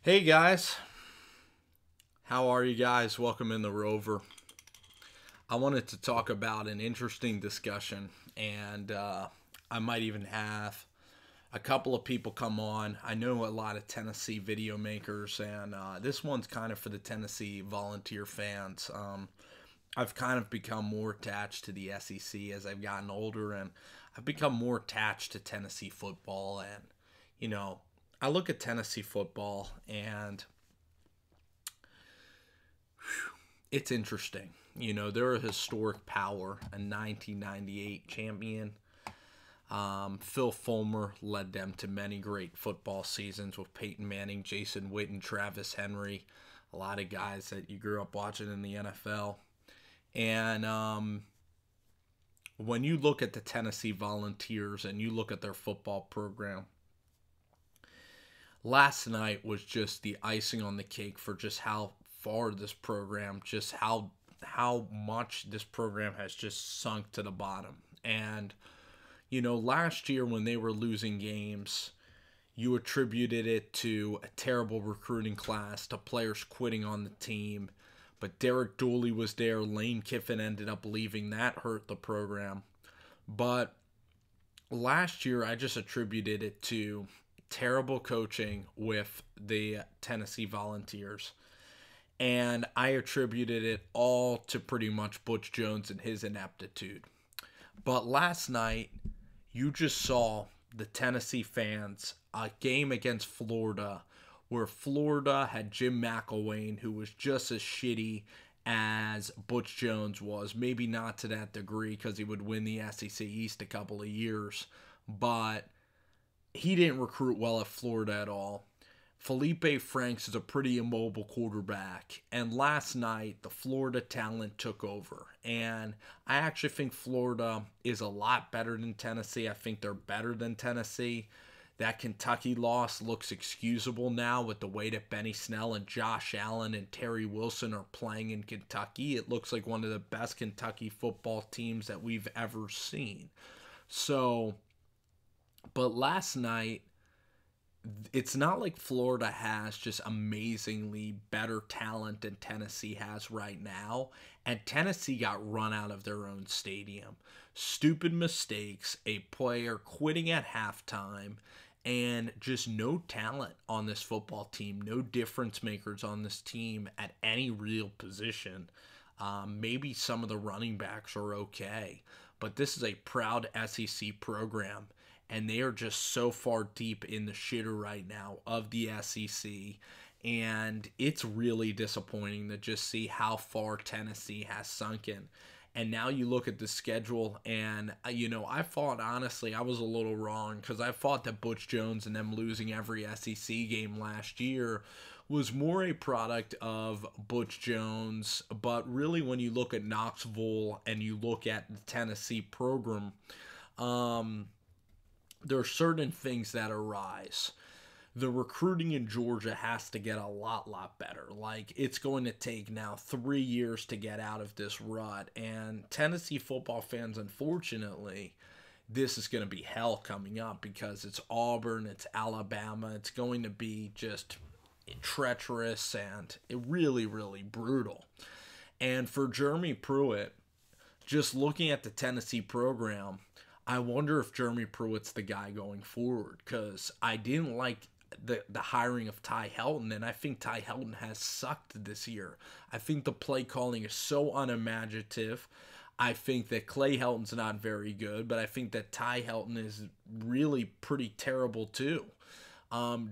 Hey guys, how are you guys? Welcome in the Rover. I wanted to talk about an interesting discussion, and I might even have a couple of people come on. I know a lot of Tennessee video makers, and this one's kind of for the Tennessee volunteer fans. I've kind of become more attached to the SEC as I've gotten older, and I've become more attached to Tennessee football. And, you know, I look at Tennessee football, and it's interesting. They're a historic power, a 1998 champion. Phil Fulmer led them to many great football seasons with Peyton Manning, Jason Witten, Travis Henry, a lot of guys that you grew up watching in the NFL. And when you look at the Tennessee Volunteers and you look at their football program, last night was just the icing on the cake for just how far this program, just how much this program has just sunk to the bottom. And last year when they were losing games, you attributed it to a terrible recruiting class, to players quitting on the team. But Derek Dooley was there. Lane Kiffin ended up leaving. That hurt the program. But last year, I just attributed it to terrible coaching with the Tennessee Volunteers. And I attributed it all to pretty much Butch Jones and his ineptitude. But last night, you just saw the Tennessee fans, a game against Florida, where Florida had Jim McElwain, who was just as shitty as Butch Jones was. Maybe not to that degree because he would win the SEC East a couple of years. But he didn't recruit well at Florida at all. Felipe Franks is a pretty immobile quarterback. And last night, the Florida talent took over. And I actually think Florida is a lot better than Tennessee. I think they're better than Tennessee. That Kentucky loss looks excusable now with the way that Benny Snell and Josh Allen and Terry Wilson are playing in Kentucky. It looks like one of the best Kentucky football teams that we've ever seen. But last night, it's not like Florida has just amazingly better talent than Tennessee has right now. And Tennessee got run out of their own stadium. Stupid mistakes, a player quitting at halftime, and just no talent on this football team. No difference makers on this team at any real position. Maybe some of the running backs are okay. But this is a proud SEC program. And they are just so far deep in the shitter right now of the SEC. And it's really disappointing to just see how far Tennessee has sunken. And now you look at the schedule, and, I thought, honestly, I was a little wrong because I thought that Butch Jones and them losing every SEC game last year was more a product of Butch Jones. But really, when you look at Knoxville and you look at the Tennessee program, there are certain things that arise. The recruiting in Georgia has to get a lot better. Like, it's going to take now 3 years to get out of this rut. And Tennessee football fans, unfortunately, this is going to be hell coming up because it's Auburn, it's Alabama. It's going to be just treacherous and really, really brutal. And for Jeremy Pruitt, just looking at the Tennessee program, I wonder if Jeremy Pruitt's the guy going forward because I didn't like the hiring of Ty Helton, and I think Ty Helton has sucked this year. I think the play calling is so unimaginative. I think that Clay Helton's not very good, but I think that Ty Helton is really pretty terrible too.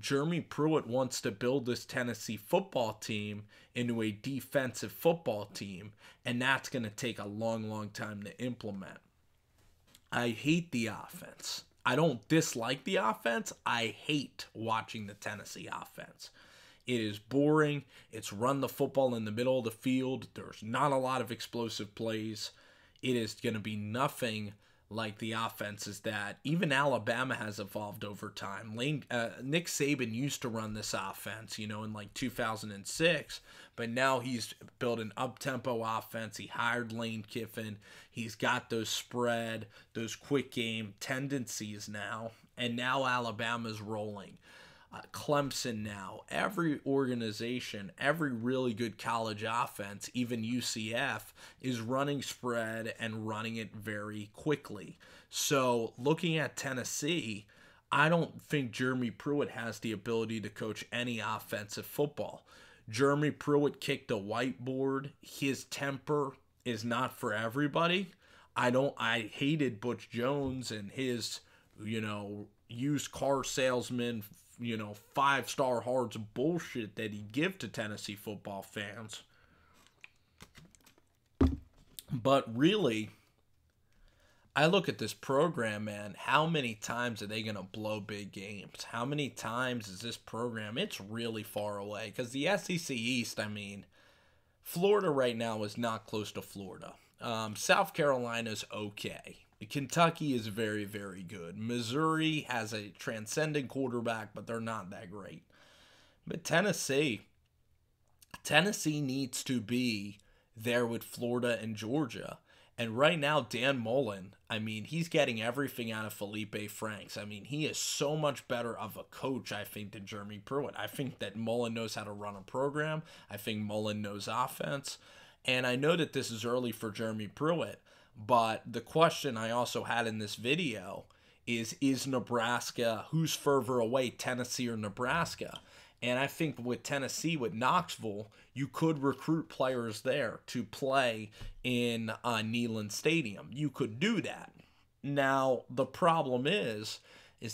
Jeremy Pruitt wants to build this Tennessee football team into a defensive football team, and that's going to take a long time to implement. I hate the offense. I don't dislike the offense. I hate watching the Tennessee offense. It is boring. It's run the football in the middle of the field. There's not a lot of explosive plays. It is going to be nothing like the offenses that even Alabama has evolved over time. Nick Saban used to run this offense, in like 2006, but now he's built an up-tempo offense. He hired Lane Kiffin. He's got those spread, those quick game tendencies now, and now Alabama's rolling. Clemson now, every organization, every really good college offense, even UCF, is running spread and running it very quickly. So looking at Tennessee, I don't think Jeremy Pruitt has the ability to coach any offensive football. Jeremy Pruitt kicked a whiteboard. His temper is not for everybody. I hated Butch Jones and his, used car salesman, 5-star hearts bullshit that he give to Tennessee football fans. But really, I look at this program, man, how many times are they going to blow big games? How many times is this program? It's really far away. Because the SEC East, Florida right now is not close to Florida. South Carolina's okay. Kentucky is very, very good. Missouri has a transcendent quarterback, but they're not that great. But Tennessee needs to be there with Florida and Georgia. And right now, Dan Mullen, he's getting everything out of Felipe Franks. He is so much better of a coach, I think, than Jeremy Pruitt. I think that Mullen knows how to run a program. I think Mullen knows offense. And I know that this is early for Jeremy Pruitt, but the question I also had in this video is Nebraska, who's further away, Tennessee or Nebraska? And I think with Tennessee, with Knoxville, you could recruit players there to play in Neyland Stadium. You could do that. Now, the problem is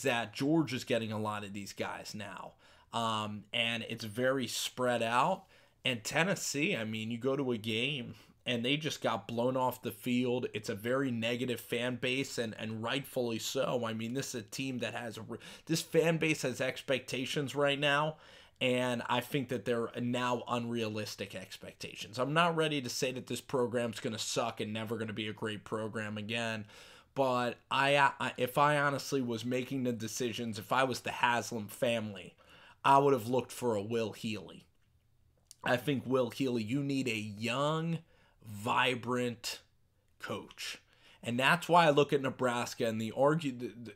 that Georgia's getting a lot of these guys now. And it's very spread out. And Tennessee, you go to a game and they just got blown off the field. It's a very negative fan base, and rightfully so. This is a team that this fan base has expectations right now, and I think that they're now unrealistic expectations. I'm not ready to say that this program's going to suck and never going to be a great program again, but if I honestly was making the decisions, if I was the Haslam family, I would have looked for a Will Healy. I think Will Healy, you need a young, vibrant coach. And that's why I look at Nebraska, and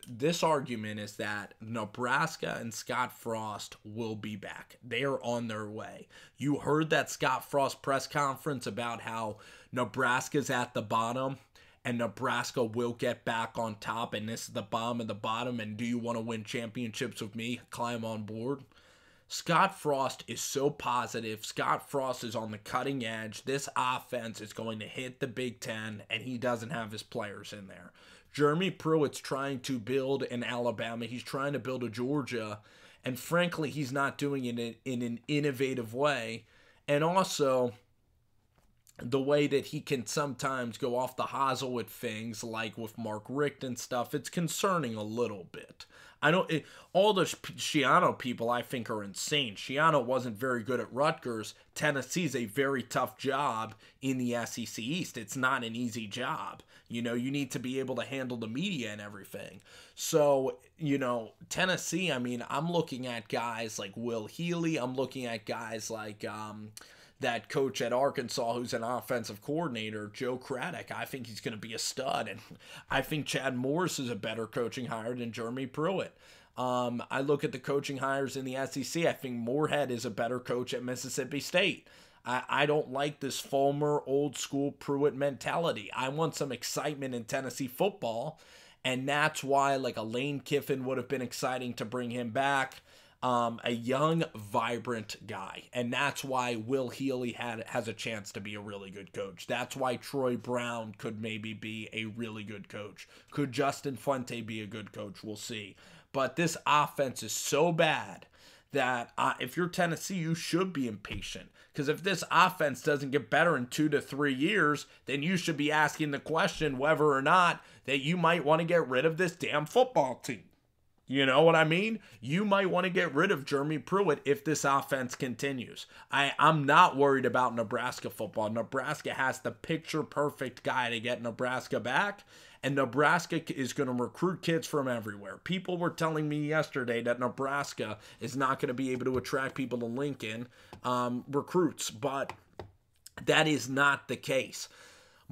this argument is that Nebraska and Scott Frost will be back. They are on their way. You heard that Scott Frost press conference about how Nebraska's at the bottom and Nebraska will get back on top, and this is the bottom of the bottom, and do you want to win championships with me? Climb on board. Scott Frost is so positive. Scott Frost is on the cutting edge. This offense is going to hit the Big Ten, and he doesn't have his players in there. Jeremy Pruitt's trying to build an Alabama. He's trying to build a Georgia, and frankly, he's not doing it in an innovative way. And also, the way that he can sometimes go off the hosel with things, like with Mark Richt and stuff, it's concerning a little bit. All the Schiano people, I think, are insane. Schiano wasn't very good at Rutgers. Tennessee's a very tough job in the SEC East. It's not an easy job. You need to be able to handle the media and everything. So, Tennessee, I'm looking at guys like Will Healy. I'm looking at guys like that coach at Arkansas who's an offensive coordinator, Joe Craddock. I think he's going to be a stud. And I think Chad Morris is a better coaching hire than Jeremy Pruitt. I look at the coaching hires in the SEC. I think Moorhead is a better coach at Mississippi State. I don't like this Fulmer old school Pruitt mentality. I want some excitement in Tennessee football. And that's why like a Lane Kiffin would have been exciting to bring him back. A young, vibrant guy. And that's why Will Healy has a chance to be a really good coach. That's why Troy Brown could maybe be a really good coach. Could Justin Fuente be a good coach? We'll see. But this offense is so bad that if you're Tennessee, you should be impatient. Because if this offense doesn't get better in 2 to 3 years, then you should be asking the question whether or not that you might want to get rid of this damn football team. You know what I mean? You might want to get rid of Jeremy Pruitt if this offense continues. I'm not worried about Nebraska football. Nebraska has the picture-perfect guy to get Nebraska back, and Nebraska is going to recruit kids from everywhere. People were telling me yesterday that Nebraska is not going to be able to attract people to Lincoln recruits, but that is not the case.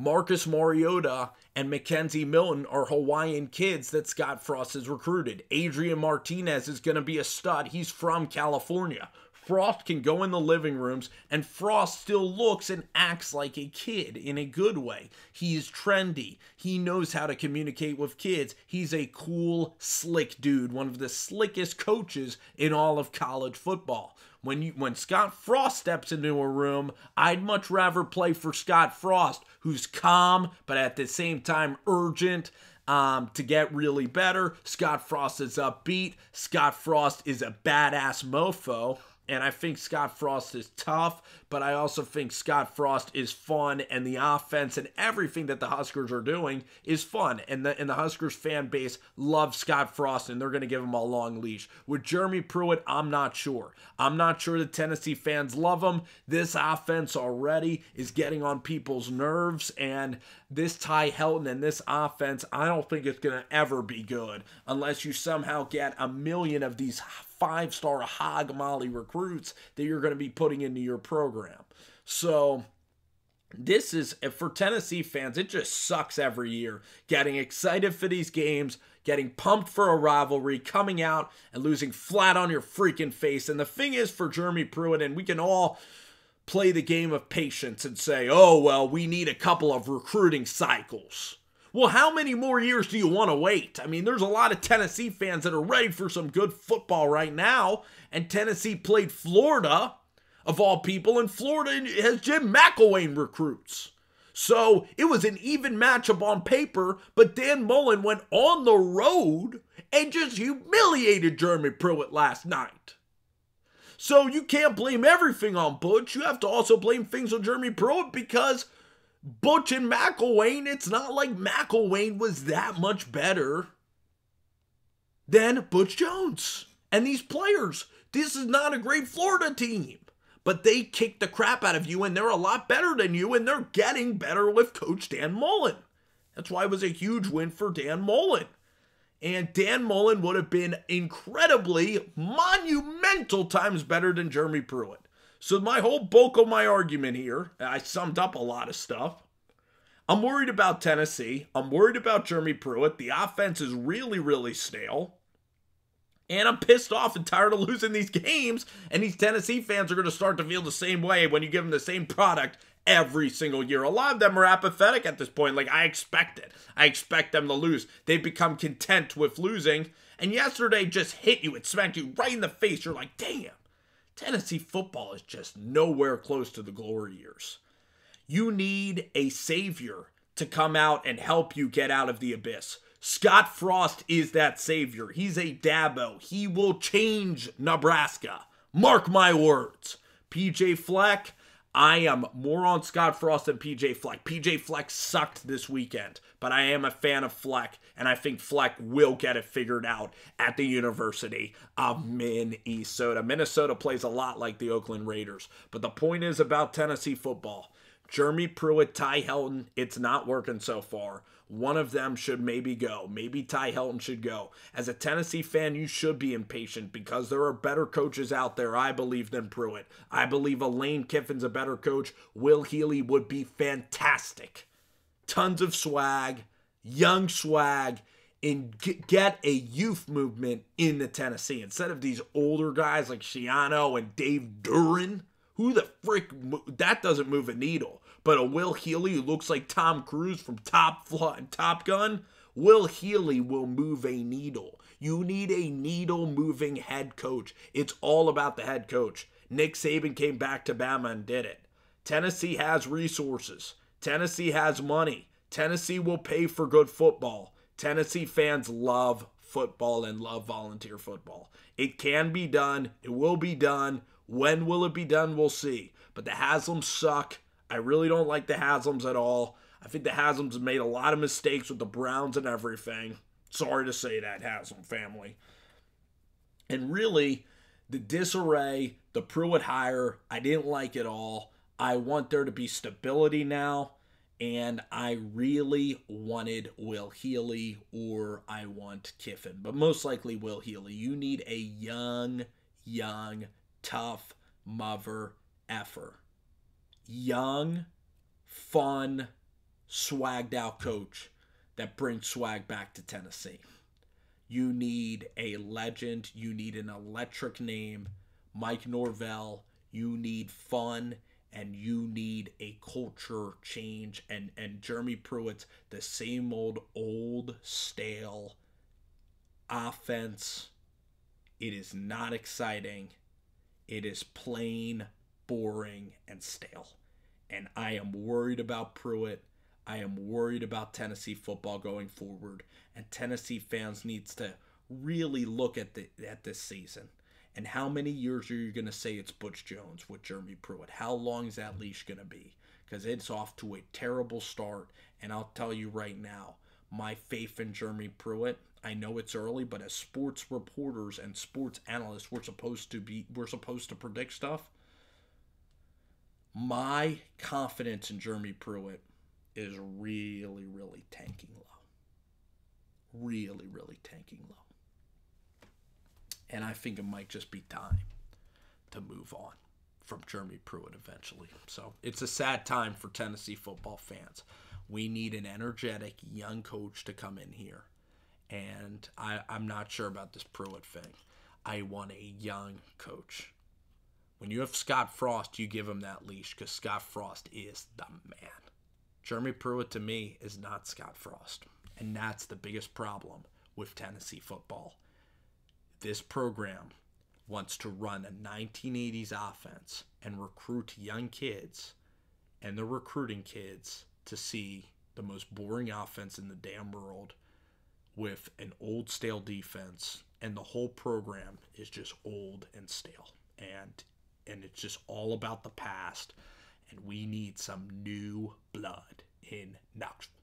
Marcus Mariota and Mackenzie Milton are Hawaiian kids that Scott Frost has recruited. Adrian Martinez is going to be a stud. He's from California. Frost can go in the living rooms, and Frost still looks and acts like a kid in a good way. He's trendy. He knows how to communicate with kids. He's a cool, slick dude, one of the slickest coaches in all of college football. When Scott Frost steps into a room, I'd much rather play for Scott Frost, who's calm, but at the same time urgent to get really better. Scott Frost is upbeat. Scott Frost is a badass mofo. And I think Scott Frost is tough, but I also think Scott Frost is fun, and the offense and everything that the Huskers are doing is fun. And the Huskers fan base loves Scott Frost, and they're going to give him a long leash. With Jeremy Pruitt, I'm not sure. I'm not sure the Tennessee fans love him. This offense already is getting on people's nerves, and this Ty Helton and this offense, I don't think it's going to ever be good unless you somehow get a million of these five-star hog molly recruits that you're going to be putting into your program. So this is, for Tennessee fans, it just sucks every year. Getting excited for these games, getting pumped for a rivalry, coming out and losing flat on your freaking face. And the thing is, for Jeremy Pruitt, and we can all play the game of patience and say, oh, well, we need a couple of recruiting cycles. Well, how many more years do you want to wait? I mean, there's a lot of Tennessee fans that are ready for some good football right now, and Tennessee played Florida, of all people, and Florida has Jim McElwain recruits. So it was an even matchup on paper, but Dan Mullen went on the road and just humiliated Jeremy Pruitt last night. So you can't blame everything on Butch. You have to also blame things on Jeremy Pruitt, because Butch and McElwain, it's not like McElwain was that much better than Butch Jones and these players. This is not a great Florida team, but they kicked the crap out of you, and they're a lot better than you, and they're getting better with Coach Dan Mullen. That's why it was a huge win for Dan Mullen. And Dan Mullen would have been incredibly, monumental times better than Jeremy Pruitt. So my whole bulk of my argument here, I summed up a lot of stuff. I'm worried about Tennessee. I'm worried about Jeremy Pruitt. The offense is really, really stale. And I'm pissed off and tired of losing these games. And these Tennessee fans are going to start to feel the same way when you give them the same product every single year. A lot of them are apathetic at this point. Like, I expect it. I expect them to lose. They've become content with losing. And yesterday just hit you. It smacked you right in the face. You're like, damn. Tennessee football is just nowhere close to the glory years. You need a savior to come out and help you get out of the abyss. Scott Frost is that savior. He's a Dabo. He will change Nebraska. Mark my words. PJ Fleck, I am more on Scott Frost than PJ Fleck. PJ Fleck sucked this weekend, but I am a fan of Fleck, and I think Fleck will get it figured out at the University of Minnesota. Minnesota plays a lot like the Oakland Raiders, but the point is about Tennessee football. Jeremy Pruitt, Ty Helton, it's not working so far. One of them should maybe go. Maybe Ty Helton should go. As a Tennessee fan, you should be impatient because there are better coaches out there, I believe, than Pruitt. I believe Lane Kiffin's a better coach. Will Healy would be fantastic. Tons of swag, young swag, and get a youth movement in the Tennessee. Instead of these older guys like Shiano and Dave Duran, who the frick, that doesn't move a needle. But a Will Healy who looks like Tom Cruise from Top Gun, Will Healy will move a needle. You need a needle-moving head coach. It's all about the head coach. Nick Saban came back to Bama and did it. Tennessee has resources. Tennessee has money. Tennessee will pay for good football. Tennessee fans love football and love volunteer football. It can be done. It will be done. When will it be done? We'll see. But the Haslams suck. I really don't like the Haslams at all. I think the Haslams have made a lot of mistakes with the Browns and everything. Sorry to say that, Haslam family. And really, the disarray, the Pruitt hire, I didn't like it all. I want there to be stability now. And I really wanted Will Healy, or I want Kiffin. But most likely Will Healy. You need a young, tough mother effer. Young, fun, swagged out coach that brings swag back to Tennessee. You need a legend. You need an electric name. Mike Norvell. You need fun. And you need a culture change. And Jeremy Pruitt's the same old stale offense. It is not exciting. It is plain, boring, and stale. And I am worried about Pruitt. I am worried about Tennessee football going forward. And Tennessee fans needs to really look at this season. And how many years are you going to say it's Butch Jones with Jeremy Pruitt? How long is that leash going to be? Because it's off to a terrible start. And I'll tell you right now, my faith in Jeremy Pruitt, I know it's early, but as sports reporters and sports analysts, we're supposed to predict stuff. My confidence in Jeremy Pruitt is really, really tanking low. Really, really tanking low. And I think it might just be time to move on from Jeremy Pruitt eventually. So it's a sad time for Tennessee football fans. We need an energetic young coach to come in here. And I'm not sure about this Pruitt thing. I want a young coach. When you have Scott Frost, you give him that leash because Scott Frost is the man. Jeremy Pruitt, to me, is not Scott Frost. And that's the biggest problem with Tennessee football. This program wants to run a 1980s offense and recruit young kids and the recruiting kids to see the most boring offense in the damn world with an old stale defense, and the whole program is just old and stale. And it's just all about the past, and we need some new blood in Knoxville.